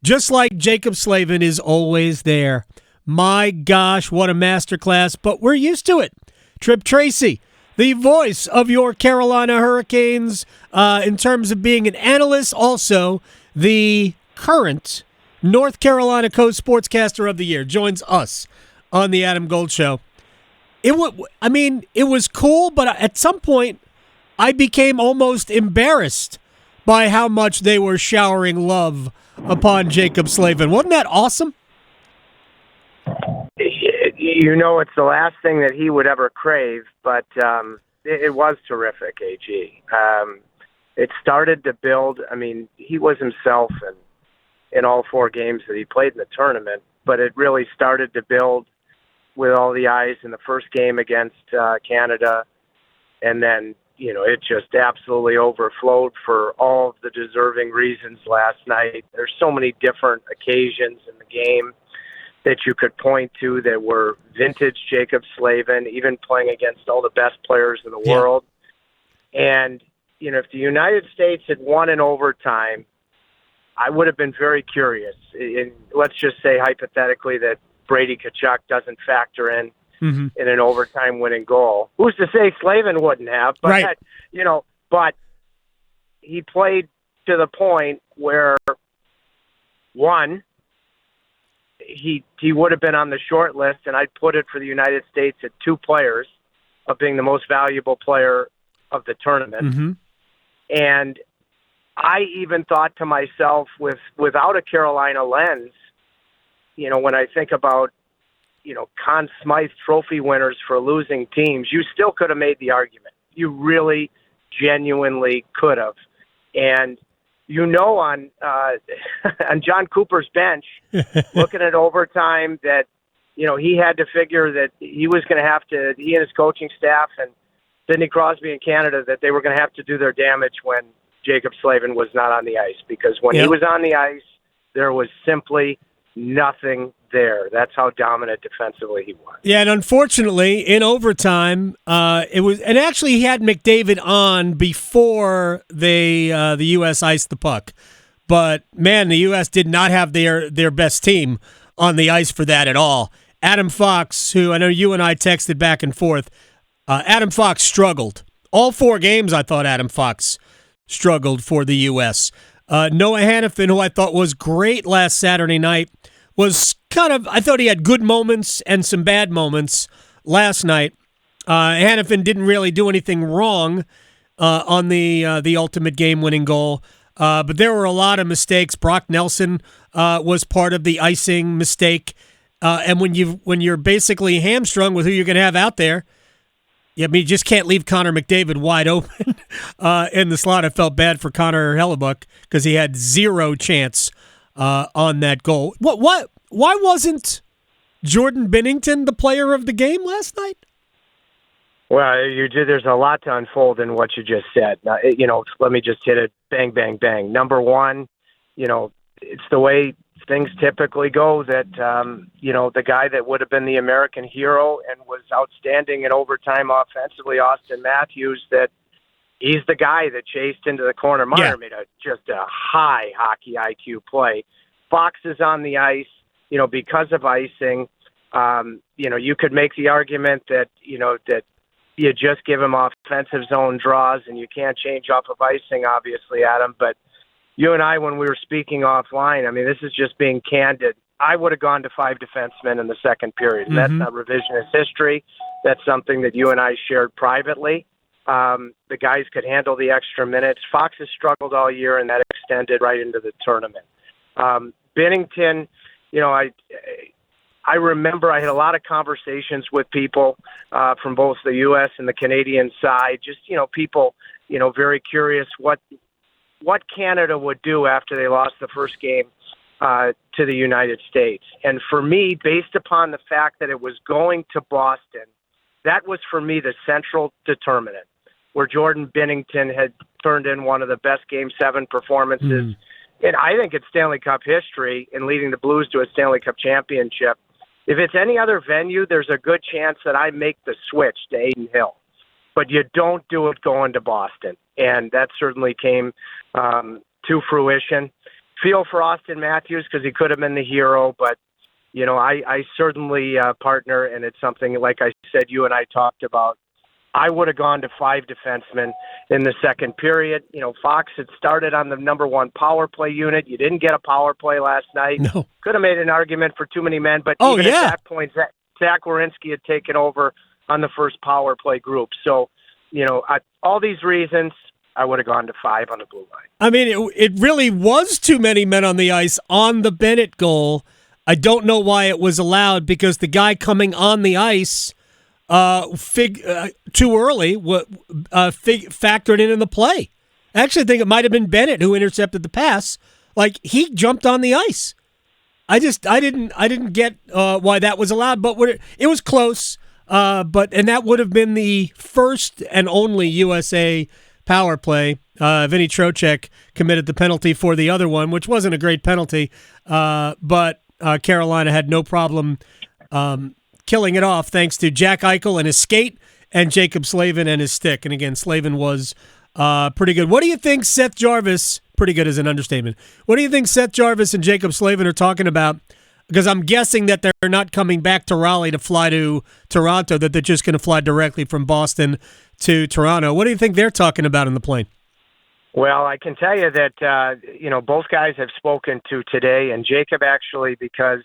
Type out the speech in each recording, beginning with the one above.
Just like Jaccob Slavin is always there. My gosh, what a masterclass, but we're used to it. Tripp Tracy, the voice of your Carolina Hurricanes in terms of being an analyst, also the current North Carolina co-sportscaster of the year, joins us on the Adam Gold Show. It was cool, but at some point I became almost embarrassed by how much they were showering love upon Jaccob Slavin. Wasn't that awesome? It's the last thing that he would ever crave, but it was terrific, AG. It started to build. I mean, he was himself in all 4 games that he played in the tournament, but it really started to build with all the eyes in the first game against Canada, and then it just absolutely overflowed for all of the deserving reasons last night. There's so many different occasions in the game that you could point to that were vintage Jaccob Slavin, even playing against all the best players in the world. And, if the United States had won in overtime, I would have been very curious. And let's just say hypothetically that Brady Tkachuk doesn't factor in an overtime winning goal. Who's to say Slavin wouldn't have? But right. But he played to the point where one, he would have been on the short list, and I'd put it for the United States at 2 players of being the most valuable player of the tournament. And I even thought to myself, without a Carolina lens, when I think about Conn Smythe trophy winners for losing teams, you still could have made the argument. You really, genuinely could have. And on on John Cooper's bench, looking at overtime, that he had to figure that he was going to have to. He and his coaching staff and Sidney Crosby in Canada, that they were going to have to do their damage when Jaccob Slavin was not on the ice, because when he was on the ice, there was simply nothing there. That's how dominant defensively he was. Yeah, and unfortunately, in overtime, and actually he had McDavid on before the U.S. iced the puck. But, man, the U.S. did not have their best team on the ice for that at all. Adam Fox, who I know you and I texted back and forth, Adam Fox struggled. All 4 games I thought Adam Fox struggled for the U.S. Noah Hannafin, who I thought was great last Saturday night, was I thought he had good moments and some bad moments last night. Hannafin didn't really do anything wrong on the ultimate game-winning goal, but there were a lot of mistakes. Brock Nelson was part of the icing mistake, and when you're basically hamstrung with who you're going to have out there, you just can't leave Connor McDavid wide open in the slot. I felt bad for Connor Hellebuck because he had 0 chance on that goal. Why wasn't Jordan Binnington the player of the game last night? Well, there's a lot to unfold in what you just said. Let me just hit it bang, bang, bang. Number one, it's the way things typically go that, the guy that would have been the American hero and was outstanding in overtime offensively, Austin Matthews, that he's the guy that chased into the corner. Meyer made just a high hockey IQ play. Fox is on the ice, because of icing. You could make the argument that, that you just give him offensive zone draws and you can't change off of icing, obviously, Adam. But you and I, when we were speaking offline, this is just being candid. I would have gone to 5 defensemen in the second period. That's not revisionist history. That's something that you and I shared privately. The guys could handle the extra minutes. Fox has struggled all year, and that extended right into the tournament. Binnington, I remember I had a lot of conversations with people from both the U.S. and the Canadian side, just, people, very curious what Canada would do after they lost the first game to the United States. And for me, based upon the fact that it was going to Boston, that was for me the central determinant, where Jordan Binnington had turned in one of the best Game 7 performances in, I think, it's Stanley Cup history, and leading the Blues to a Stanley Cup championship. If it's any other venue, there's a good chance that I make the switch to Adin Hill. But you don't do it going to Boston. And that certainly came to fruition. feel for Austin Matthews because he could have been the hero, but I certainly partner, and it's something, like I said, you and I talked about. I would have gone to 5 defensemen in the second period. Fox had started on the number 1 power play unit. You didn't get a power play last night. No. Could have made an argument for too many men, but at that point, Zach Werenski had taken over on the first power play group. So, all these reasons, I would have gone to 5 on the blue line. I mean, it really was too many men on the ice on the Bennett goal. I don't know why it was allowed, because the guy coming on the ice too early factored in the play. I actually think it might have been Bennett who intercepted the pass. Like, he jumped on the ice. I didn't get why that was allowed, but it was close. And that would have been the first and only USA power play. Vinny Trocheck committed the penalty for the other one, which wasn't a great penalty, but Carolina had no problem killing it off thanks to Jack Eichel and his skate and Jaccob Slavin and his stick. And again, Slavin was pretty good. What do you think Seth Jarvis, pretty good is an understatement, what do you think Seth Jarvis and Jaccob Slavin are talking about? Because I'm guessing that they're not coming back to Raleigh to fly to Toronto, that they're just going to fly directly from Boston to Toronto. What do you think they're talking about in the plane? Well, I can tell you that, both guys have spoken to today, and Jaccob actually, because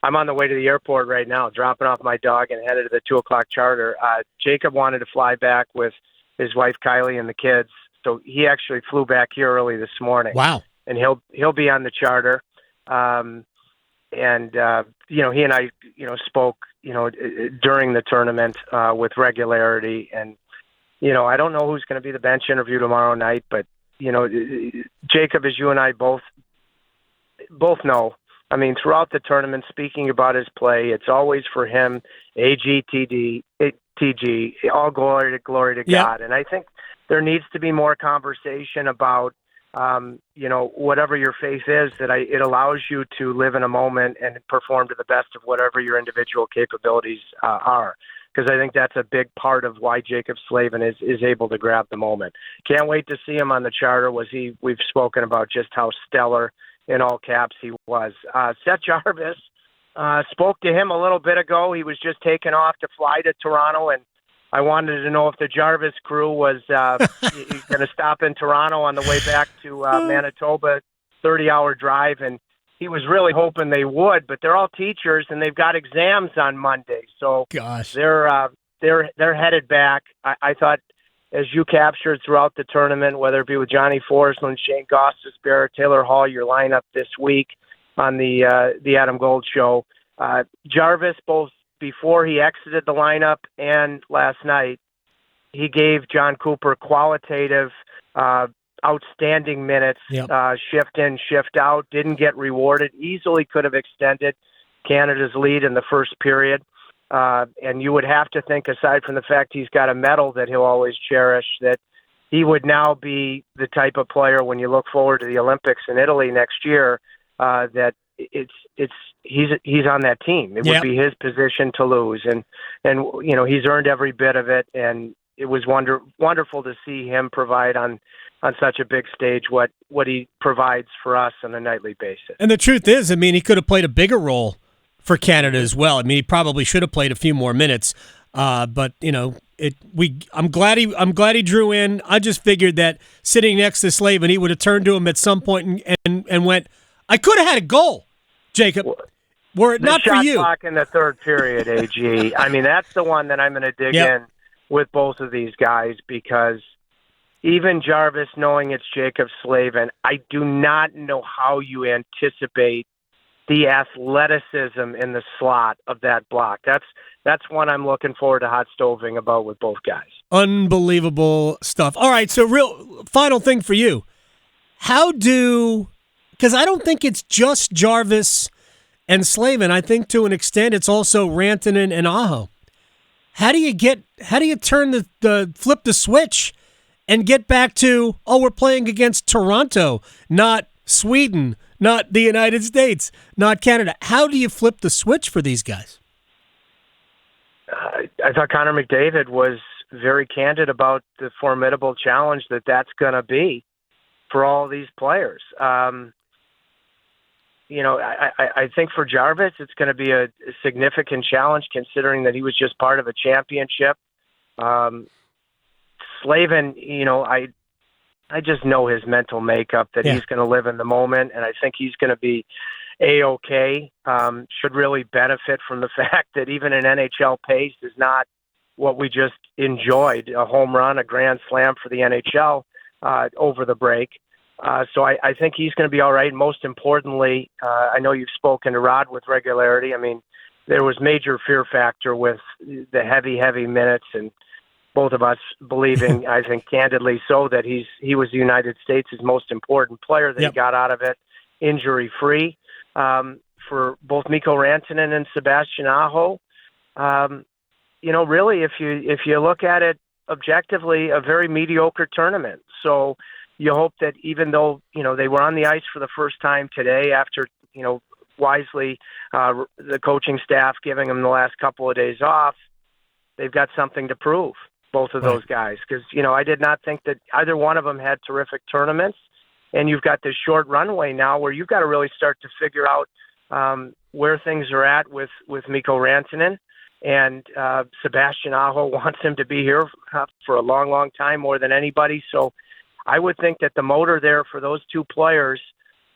I'm on the way to the airport right now, dropping off my dog and headed to the 2:00 charter. Jaccob wanted to fly back with his wife, Kylie, and the kids. So he actually flew back here early this morning. Wow. And he'll be on the charter. He and I, spoke, during the tournament with regularity. And, I don't know who's going to be the bench interview tomorrow night, but, Jaccob, as you and I both know, I mean, throughout the tournament, speaking about his play, it's always for him, AGTD, TG, all glory to God. And I think there needs to be more conversation about, whatever your faith is, that it allows you to live in a moment and perform to the best of whatever your individual capabilities are. Because I think that's a big part of why Jaccob Slavin is able to grab the moment. Can't wait to see him on the charter. We've spoken about just how stellar, in all caps, he was. Seth Jarvis, spoke to him a little bit ago. He was just taken off to fly to Toronto, and I wanted to know if the Jarvis crew was going to stop in Toronto on the way back to Manitoba, 30-hour drive, and he was really hoping they would, but they're all teachers and they've got exams on Monday, so gosh, they're headed back. I thought, as you captured throughout the tournament, whether it be with Johnny Forsland, Shane Gostisbehere, Taylor Hall, your lineup this week on the Adam Gold Show, Jarvis, both before he exited the lineup and last night, he gave John Cooper qualitative, outstanding minutes, shift in, shift out, didn't get rewarded, easily could have extended Canada's lead in the first period. And you would have to think, aside from the fact he's got a medal that he'll always cherish, that he would now be the type of player, when you look forward to the Olympics in Italy next year, that he's on that team. It would be his position to lose. And he's earned every bit of it. And it was wonderful to see him provide on such a big stage what he provides for us on a nightly basis. And the truth is, I mean, he could have played a bigger role for Canada as well. I mean, he probably should have played a few more minutes. But I'm glad he drew in. I just figured that sitting next to Slavin, he would have turned to him at some point and went, "I could have had a goal, Jacob. Were it not for you." The shot clock in the third period, AG. I mean, that's the one that I'm going to dig in with both of these guys, because even Jarvis, knowing it's Jaccob Slavin, I do not know how you anticipate the athleticism in the slot of that block. That's one I'm looking forward to hot stoving about with both guys. Unbelievable stuff. All right, so real final thing for you. Because I don't think it's just Jarvis and Slavin. I think to an extent it's also Rantanen and Aho. How do you turn flip the switch and get back to, we're playing against Toronto, not Sweden, not the United States, not Canada? How do you flip the switch for these guys? I thought Connor McDavid was very candid about the formidable challenge that's going to be for all these players. I think for Jarvis, it's going to be a significant challenge considering that he was just part of a championship. Slavin, I just know his mental makeup that he's going to live in the moment, and I think he's going to be A-okay. Should really benefit from the fact that even an NHL pace is not what we just enjoyed, a home run, a grand slam for the NHL over the break. So I think he's going to be all right. Most importantly, I know you've spoken to Rod with regularity. I mean, there was major fear factor with the heavy minutes, and both of us believing, I think candidly so, that he was the United States' most important player, that he got out of it injury-free. For both Mikko Rantanen and Sebastian Aho, really, if you look at it objectively, a very mediocre tournament. So you hope that even though, they were on the ice for the first time today after, wisely the coaching staff giving them the last couple of days off, they've got something to prove, both of those guys. Because, I did not think that either one of them had terrific tournaments. And you've got this short runway now where you've got to really start to figure out where things are at with Mikko Rantanen. And Sebastian Aho wants him to be here for a long, long time, more than anybody. So I would think that the motor there for those two players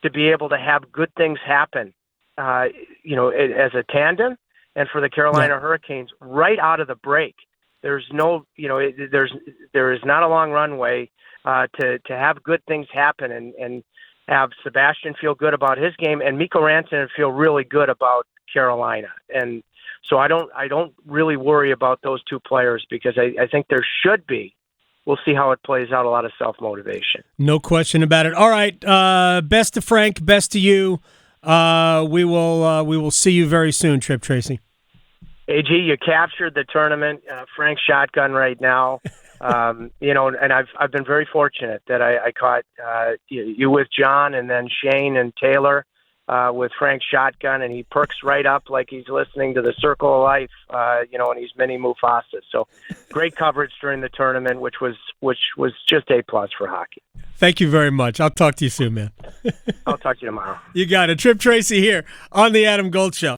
to be able to have good things happen, as a tandem, and for the Carolina Hurricanes right out of the break. There's no, there is not a long runway to have good things happen and have Sebastian feel good about his game and Mikko Rantanen feel really good about Carolina. And so I don't really worry about those two players because I think there should be. We'll see how it plays out. A lot of self-motivation. No question about it. All right. Best to Frank. Best to you. We will see you very soon, Tripp Tracy. AG, you captured the tournament. Frank's shotgun right now. And I've been very fortunate that I caught you with John and then Shane and Taylor with Frank's shotgun, and he perks right up like he's listening to the Circle of Life, and he's mini Mufasa. So great coverage during the tournament, which was just A+ for hockey. Thank you very much. I'll talk to you soon, man. I'll talk to you tomorrow. You got it. Tripp Tracy here on the Adam Gold Show.